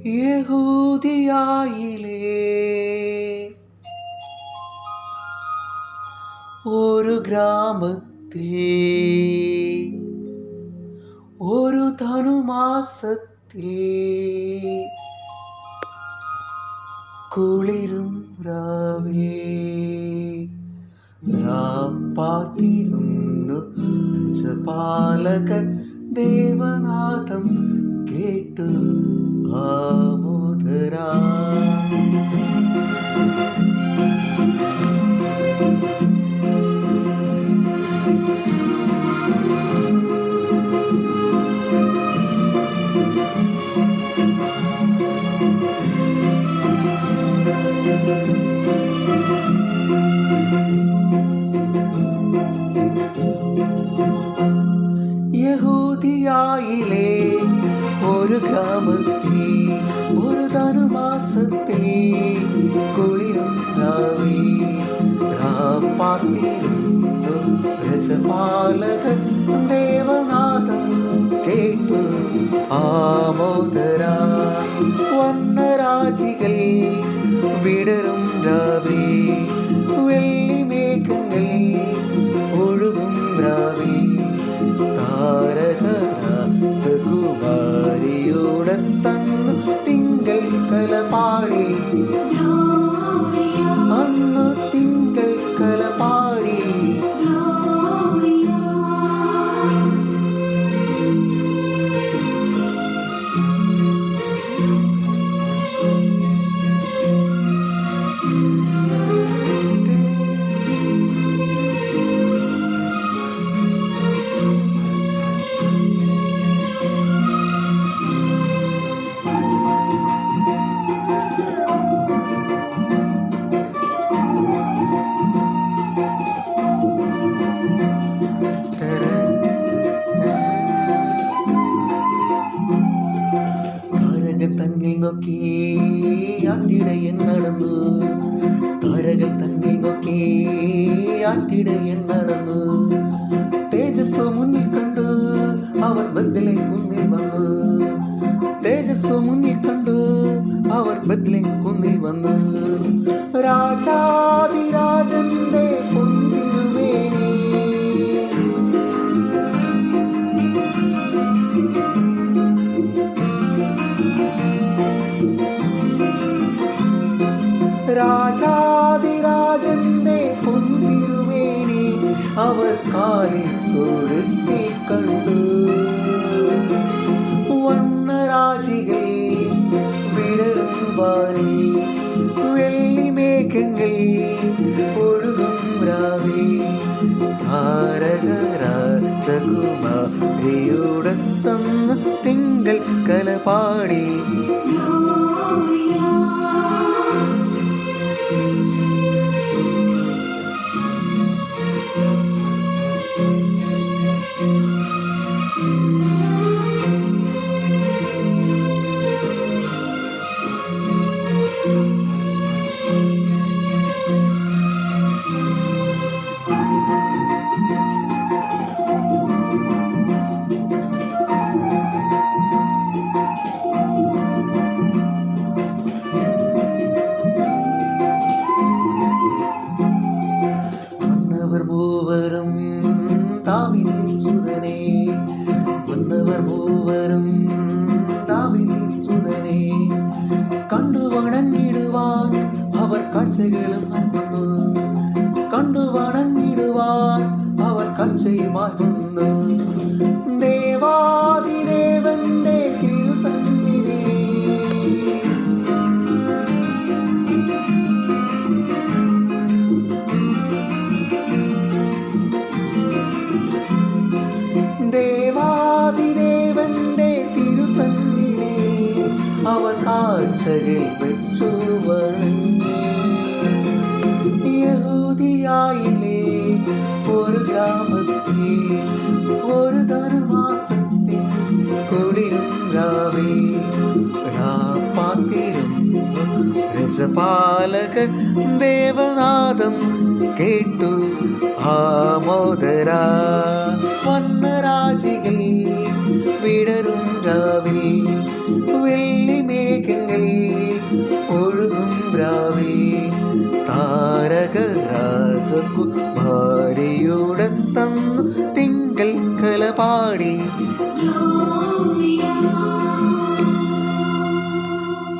യഹൂദിയായിലെ ഒരു ഗ്രാമത്തിൽ ഒരു ധനുമാസത്തിൽ കുളിരും രാപ്പാത്തിരുന്നു പാലകൻ ദേവനാഥം കേട്ടു ആമോദരാ. യഹൂദിയായിലെ ഒരു ഗ്രാമത്തിൽ ഒരു ധനുമാസത്തിൽ കുളിരും രാപ്പാത്തിരുന്നു രജപാലകൻ ദേവനാഥം കേട്ടു ആമോദരാ. വർണ്ണരാജികൾ വിടരും രാവേ, വെള്ളിമേഘങ്ങൾ ഒഴുകും രാവേ, താരകരാജകുമാരിയുടെ തന്നു തിങ്കൾ കലപാടി, അന്നു തിങ്കൾ കലപാടി. നോക്കി ആട്ടിടയൻ നടന്നു, താരകൾ തന്നിൽ നോക്കി ആട്ടിടയൻ നടന്നു. തേജസ് മുന്നിൽ കണ്ടു അവർ ബദ്ലേം കുന്നിൽ വന്നു, തേജസ് മുന്നിൽ കണ്ടു അവർ ബദ്ലേം കുന്നിൽ വന്നു. രാജാതിരാജന്റെ പൊൻതിരുമേനി രാജാതിരാജന്റെ പൊൻതിരുമേനി അവർ കാലിൽ കൊടുത്തി കണ്ടു. വർണ്ണരാജികൾ വിടരും വാരി, വെള്ളിമേഘങ്ങൾ ഒഴുകും രാവേ, താരകരാജകുമാരിയുടെ തന്ന തിങ്കൾ കലപാടി. മൂവരും ദാവീദിൻ സുതനേ, വന്നവർ മൂവരും ദാവീദിൻ സുതനേ, കണ്ടു വണങ്ങിടുവാൻ അവർ കാഴ്ചകളും വന്നു, കണ്ടു വണങ്ങിടുവാൻ അവർ കാഴ്ചയുമായി വന്നു. ദേവാദിദേവന്റെ തിരുസന്നിധി ദേവാദിദേവന്റെ തിരുസന്നിധി അവർ കാഴ്ചകൾ വെച്ചു വണങ്ങി. യഹൂദിയായിലെ ഒരു ഗ്രാമത്തിൽ ഒരു ധനുമാസത്തിൽ കുളിരും രാവേ, രാപ്പാത്തിരുന്നു രജപാലകൻ ദേവനാഥം കേട്ടു ആമോദരാ. വർണ്ണരാജികൾ വിടരും രാവിൽ വെള്ളിമേഘങ്ങൾ ഒഴുകും രാവിൽ താരക രാജകുമാരിയുടെ തന്നു തിങ്കൾ കലപാടി Gloria